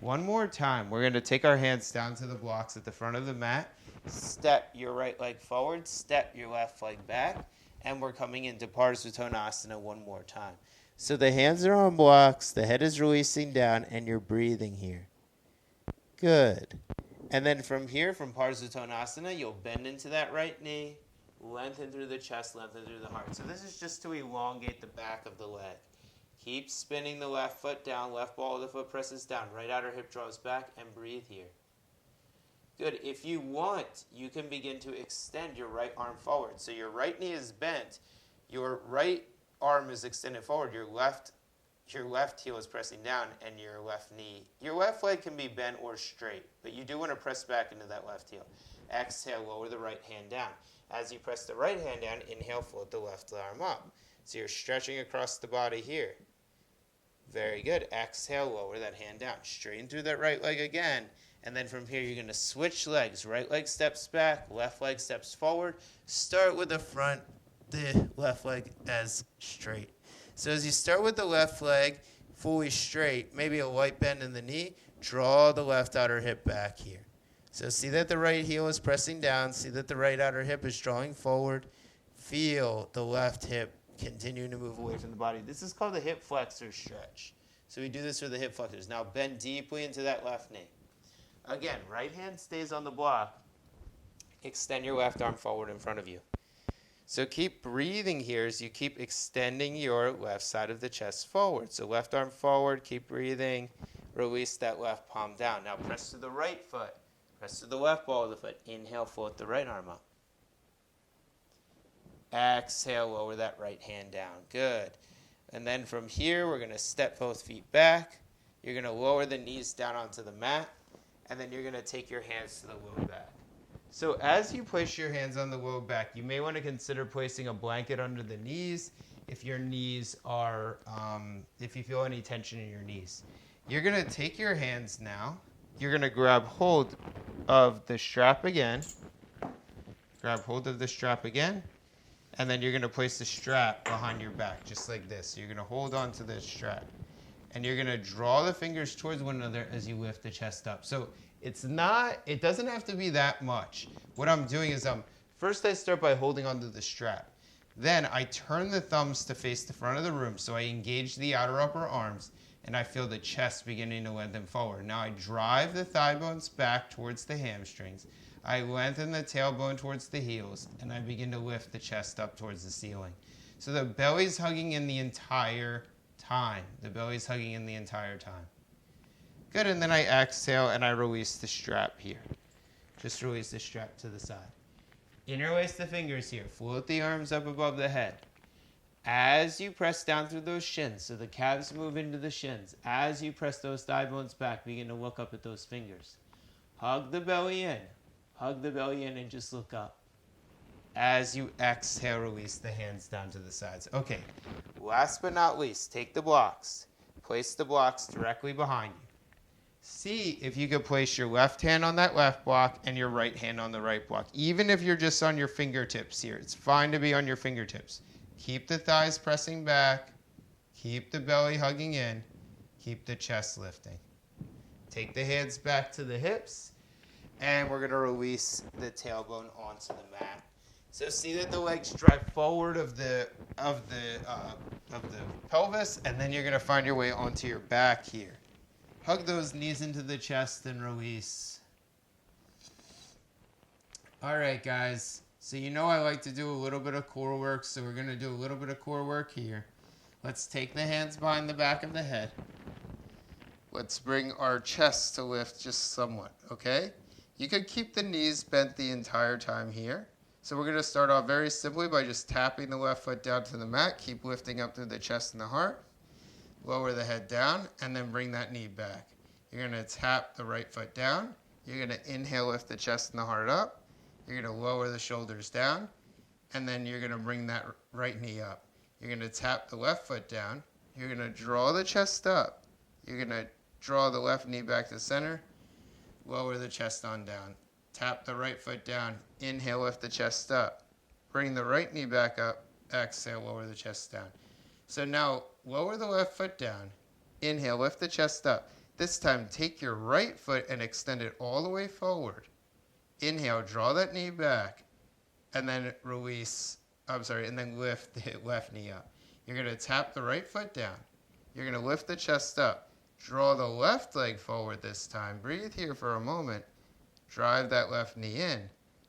1 more time. We're going to take our hands down to the blocks at the front of the mat. Step your right leg forward. Step your left leg back. and we're coming into Parsvottanasana one more time. So the hands are on blocks, the head is releasing down, and you're breathing here. Good. And then from here, from Parsvottanasana, you'll bend into that right knee, lengthen through the chest, lengthen through the heart. So this is just to elongate the back of the leg. Keep spinning the left foot down, left ball of the foot presses down, right outer hip draws back, and breathe here. Good. If you want, you can begin to extend your right arm forward. So your right knee is bent, your right arm is extended forward, your left heel is pressing down, and your left leg can be bent or straight, but you do want to press back into that left heel. Exhale, lower the right hand down. As you press the right hand down, inhale, float the left arm up. So you're stretching across the body here. Very good. Exhale, lower that hand down. Straighten through that right leg again. And then from here, you're going to switch legs. Right leg steps back, left leg steps forward. Start with the left leg as straight. So as you start with the left leg fully straight, maybe a light bend in the knee, draw the left outer hip back here. So see that the right heel is pressing down. See that the right outer hip is drawing forward. Feel the left hip continuing to move away from the body. This is called the hip flexor stretch. So we do this with the hip flexors. Now bend deeply into that left knee. Again, right hand stays on the block. Extend your left arm forward in front of you. So keep breathing here as you keep extending your left side of the chest forward. So left arm forward, keep breathing. Release that left palm down. Now press to the right foot. Press to the left ball of the foot. Inhale, float the right arm up. Exhale, lower that right hand down. Good. And then from here, we're going to step both feet back. You're going to lower the knees down onto the mat. And then you're going to take your hands to the low back. So as you place your hands on the low back, you may want to consider placing a blanket under the knees if your knees are, if you feel any tension in your knees. You're going to take your hands now. You're going to grab hold of the strap again. Grab hold of the strap again. And then you're going to place the strap behind your back, just like this. So you're going to hold on to this strap. And you're going to draw the fingers towards one another as you lift the chest up. So it doesn't have to be that much. What I'm doing is first I start by holding onto the strap. Then I turn the thumbs to face the front of the room. So I engage the outer upper arms and I feel the chest beginning to lengthen forward. Now I drive the thigh bones back towards the hamstrings. I lengthen the tailbone towards the heels, and I begin to lift the chest up towards the ceiling. So the belly's hugging in the entire time. The belly's hugging in the entire time. Good, and then I exhale and I release the strap here. Just release the strap to the side. Interlace the fingers here. Float the arms up above the head. As you press down through those shins, so the calves move into the shins, as you press those thigh bones back, begin to look up at those fingers. Hug the belly in. Hug the belly in and just look up. As you exhale, release the hands down to the sides. Okay, last but not least, take the blocks. Place the blocks directly behind you. See if you could place your left hand on that left block and your right hand on the right block. Even if you're just on your fingertips here, it's fine to be on your fingertips. Keep the thighs pressing back. Keep the belly hugging in. Keep the chest lifting. Take the hands back to the hips. And we're going to release the tailbone onto the mat. So see that the legs drive forward of the pelvis, and then you're going to find your way onto your back here. Hug those knees into the chest and release. All right, guys. So you know I like to do a little bit of core work, so we're going to do a little bit of core work here. Let's take the hands behind the back of the head. Let's bring our chest to lift just somewhat, okay? You could keep the knees bent the entire time here. So we're going to start off very simply by just tapping the left foot down to the mat. Keep lifting up through the chest and the heart. Lower the head down and then bring that knee back. You're going to tap the right foot down. You're going to inhale, lift the chest and the heart up. You're going to lower the shoulders down. And then you're going to bring that right knee up. You're going to tap the left foot down. You're going to draw the chest up. You're going to draw the left knee back to center. Lower the chest on down. Tap the right foot down. Inhale, lift the chest up. Bring the right knee back up. Exhale, lower the chest down. So now, lower the left foot down. Inhale, lift the chest up. This time, take your right foot and extend it all the way forward. Inhale, draw that knee back. And then release and then lift the left knee up. You're going to tap the right foot down. You're going to lift the chest up. Draw the left leg forward this time. Breathe here for a moment. Drive that left knee in.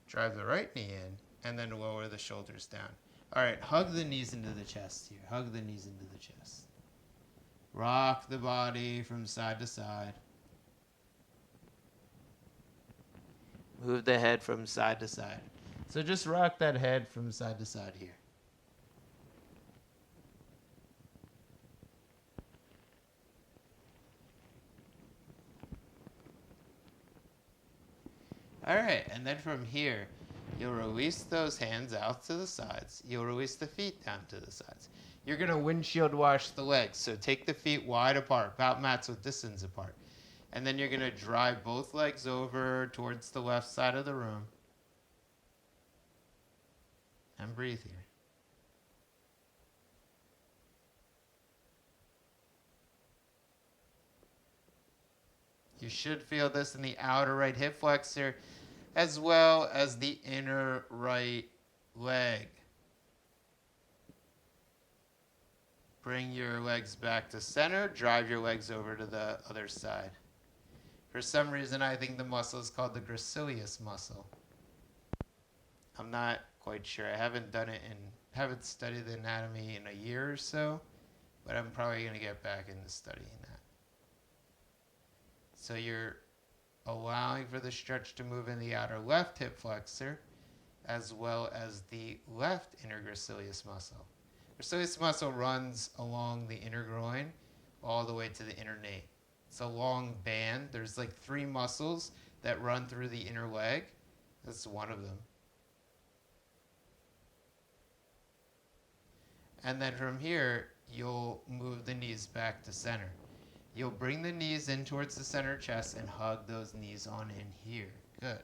Drive the right knee in. And then lower the shoulders down. All right, hug the knees into the chest here. Hug the knees into the chest. Rock the body from side to side. Move the head from side to side. So just rock that head from side to side here. All right, and then from here, you'll release those hands out to the sides. You'll release the feet down to the sides. You're going to windshield wash the legs. So take the feet wide apart, about mats with distance apart. And then you're going to drive both legs over towards the left side of the room. And breathe here. You should feel this in the outer right hip flexor as well as the inner right leg. Bring your legs back to center. Drive your legs over to the other side. For some reason, I think the muscle is called the gracilis muscle. I'm not quite sure. I haven't studied the anatomy in a year or so, but I'm probably going to get back into studying that. So you're allowing for the stretch to move in the outer left hip flexor, as well as the left inner gracilis muscle. Gracilis muscle runs along the inner groin all the way to the inner knee. It's a long band. There's like 3 muscles that run through the inner leg. That's one of them. And then from here, you'll move the knees back to center. You'll bring the knees in towards the center chest and hug those knees on in here. Good.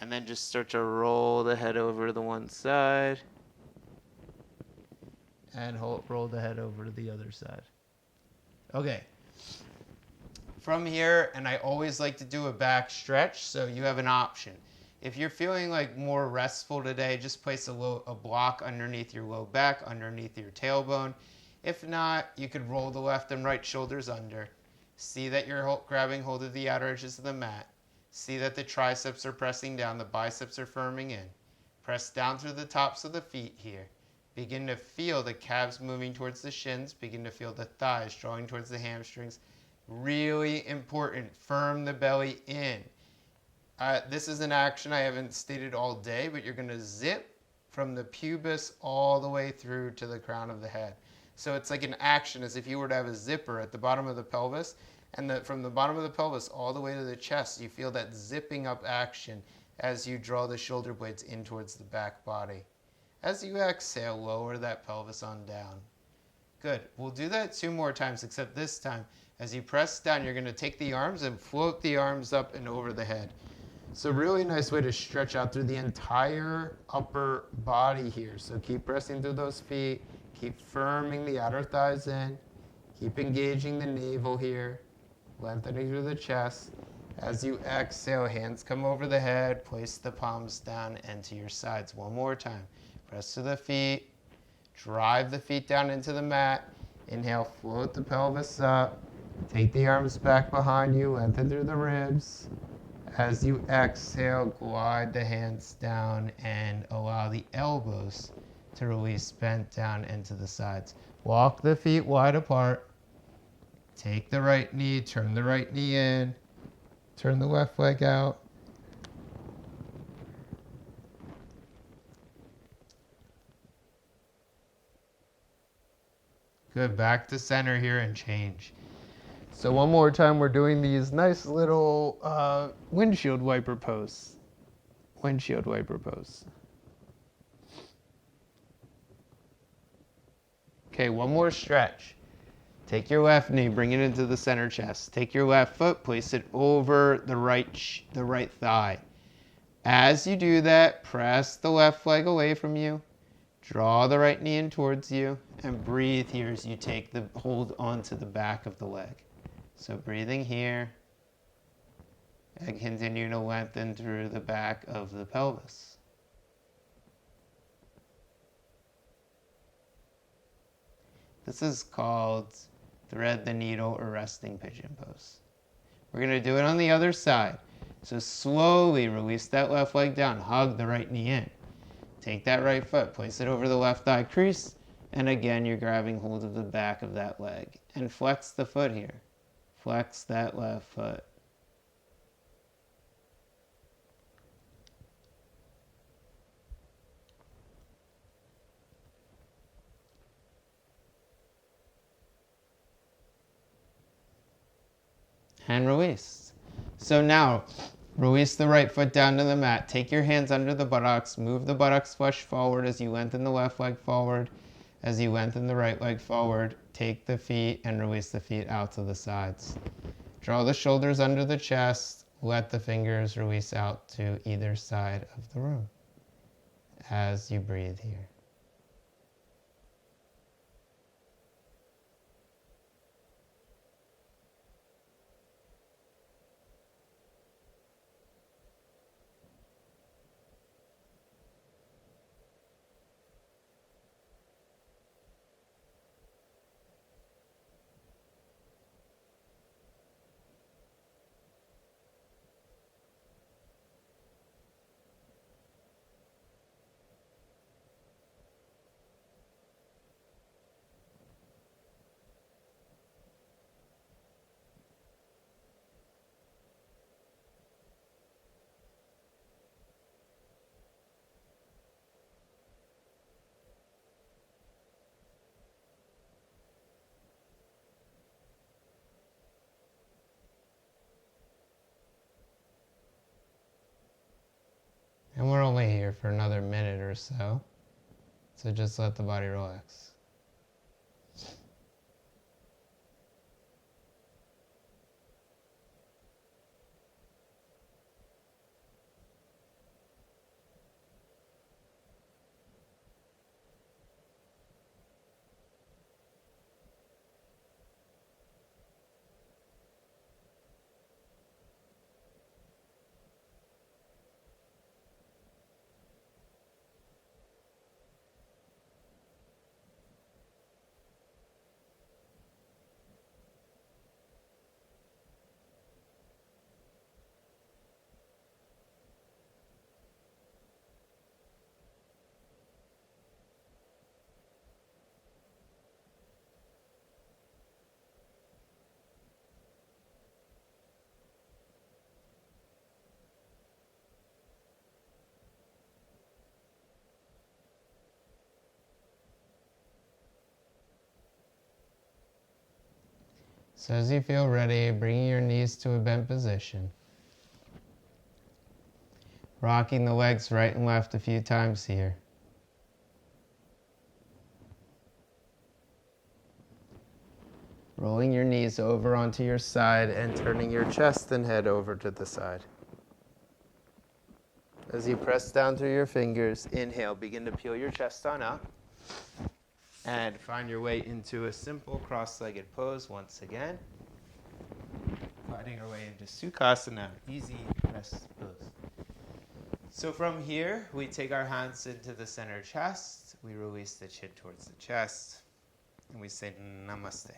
And then just start to roll the head over to the one side. And roll the head over to the other side. Okay. From here, and I always like to do a back stretch, so you have an option. If you're feeling like more restful today, just place a block underneath your low back, underneath your tailbone. If not, you could roll the left and right shoulders under. See that you're grabbing hold of the outer edges of the mat. See that the triceps are pressing down, the biceps are firming in. Press down through the tops of the feet here. Begin to feel the calves moving towards the shins. Begin to feel the thighs drawing towards the hamstrings. Really important, firm the belly in. This is an action I haven't stated all day, but you're going to zip from the pubis all the way through to the crown of the head. So it's like an action as if you were to have a zipper at the bottom of the pelvis, and from the bottom of the pelvis all the way to the chest, you feel that zipping up action as you draw the shoulder blades in towards the back body. As you exhale, lower that pelvis on down. Good. We'll do that 2 more times, except this time, as you press down, you're going to take the arms and float the arms up and over the head. So really nice way to stretch out through the entire upper body here. So keep pressing through those feet. Keep firming the outer thighs in. Keep engaging the navel here. Lengthening through the chest. As you exhale, hands come over the head. Place the palms down and to your sides. One more time. Press to the feet. Drive the feet down into the mat. Inhale, float the pelvis up. Take the arms back behind you. Lengthen through the ribs. As you exhale, glide the hands down and allow the elbows to release bent down into the sides. Walk the feet wide apart. Take the right knee, turn the right knee in. Turn the left leg out. Good, back to center here and change. So one more time, we're doing these nice little windshield wiper pose. Windshield wiper pose. Okay, one more stretch. Take your left knee, bring it into the center chest. Take your left foot, place it over the right thigh. As you do that, press the left leg away from you. Draw the right knee in towards you, and breathe here as you take the hold onto the back of the leg. So breathing here, and continue to lengthen through the back of the pelvis. This is called thread the needle or resting pigeon pose. We're going to do it on the other side. So slowly release that left leg down. Hug the right knee in. Take that right foot, place it over the left thigh crease, and again you're grabbing hold of the back of that leg. And flex the foot here. Flex that left foot. And release. So now, release the right foot down to the mat. Take your hands under the buttocks. Move the buttocks flush forward as you lengthen the left leg forward. As you lengthen the right leg forward, take the feet and release the feet out to the sides. Draw the shoulders under the chest. Let the fingers release out to either side of the room as you breathe here. And we're only here for another minute or so. So just let the body relax. So as you feel ready, bringing your knees to a bent position. Rocking the legs right and left a few times here. Rolling your knees over onto your side and turning your chest and head over to the side. As you press down through your fingers, inhale, begin to peel your chest on up. And find your way into a simple cross-legged pose once again. Finding our way into Sukhasana, easy rest pose. So from here, we take our hands into the center chest. We release the chin towards the chest. And we say Namaste.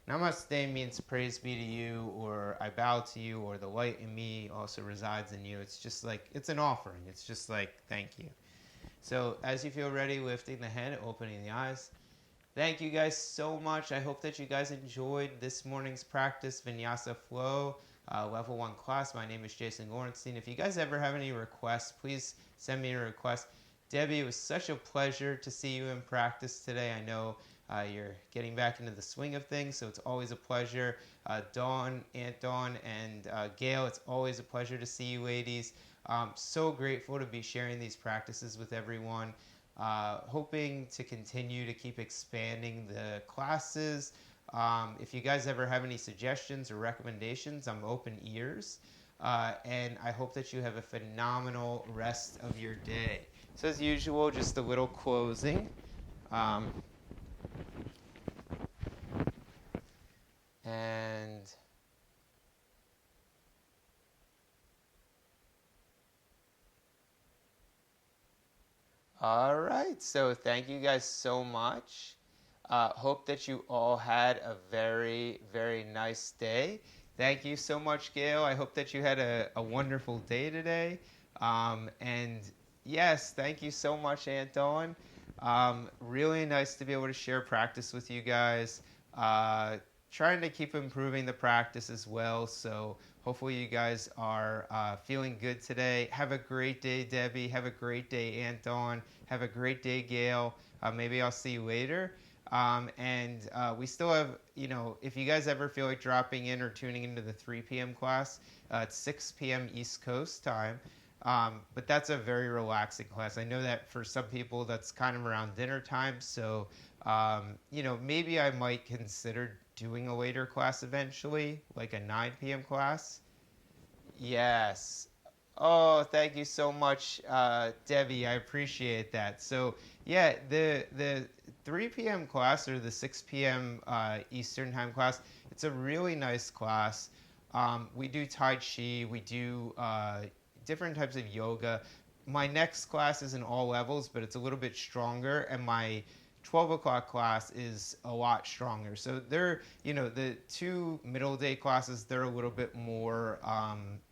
Namaste means praise be to you, or I bow to you, or the light in me also resides in you. It's just like, it's an offering. It's just like, thank you. So as you feel ready, lifting the head, opening the eyes. Thank you guys so much. I hope that you guys enjoyed this morning's practice, Vinyasa Flow, Level 1 class. My name is Jason Gorenstein. If you guys ever have any requests, please send me a request. Debbie, it was such a pleasure to see you in practice today. I know you're getting back into the swing of things, so it's always a pleasure. Dawn, Aunt Dawn, and Gail, it's always a pleasure to see you ladies. So grateful to be sharing these practices with everyone. Hoping to continue to keep expanding the classes. If you guys ever have any suggestions or recommendations, I'm open ears. And I hope that you have a phenomenal rest of your day. So as usual, just a little closing. All right, so thank you guys so much. Hope that you all had a very, very nice day. Thank you so much, Gail. I hope that you had a wonderful day today. And yes, thank you so much, Anton. Really nice to be able to share practice with you guys. Uh, Trying to keep improving the practice as well. So hopefully you guys are feeling good today. Have a great day, Debbie. Have a great day, Anton. Have a great day, Gail. Maybe I'll see you later. We still have, if you guys ever feel like dropping in or tuning into the 3 p.m. class, it's 6 p.m. East Coast time. But that's a very relaxing class. I know that for some people that's kind of around dinner time. So, maybe I might consider doing a later class eventually, like a 9 p.m. class. Yes. Oh, thank you so much, Debbie. I appreciate that. So, yeah, the 3 p.m. class or the 6 p.m. Eastern time class, it's a really nice class. We do Tai Chi, we do different types of yoga. My next class is in all levels, but it's a little bit stronger, and my 12 o'clock class is a lot stronger. So they're, the two middle day classes, they're a little bit more,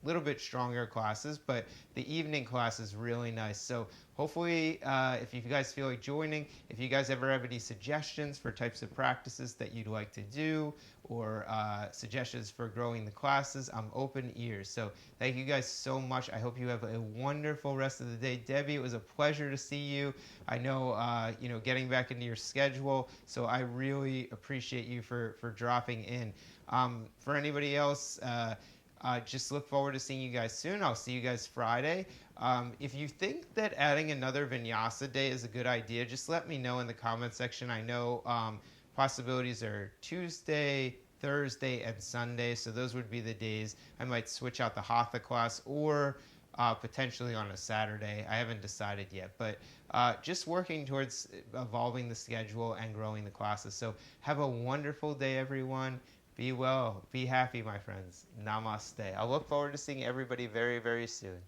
little bit stronger classes, but the evening class is really nice. So hopefully, if you guys feel like joining, if you guys ever have any suggestions for types of practices that you'd like to do, or suggestions for growing the classes, I'm open ears. So thank you guys so much. I hope you have a wonderful rest of the day. Debbie, it was a pleasure to see you. I know, getting back into your schedule, so I really appreciate you for dropping in. For anybody else, just look forward to seeing you guys soon. I'll see you guys Friday. If you think that adding another Vinyasa day is a good idea, just let me know in the comment section. I know possibilities are Tuesday, Thursday, and Sunday, so those would be the days. I might switch out the Hatha class or potentially on a Saturday. I haven't decided yet, but just working towards evolving the schedule and growing the classes. So have a wonderful day, everyone. Be well. Be happy, my friends. Namaste. I look forward to seeing everybody very, very soon.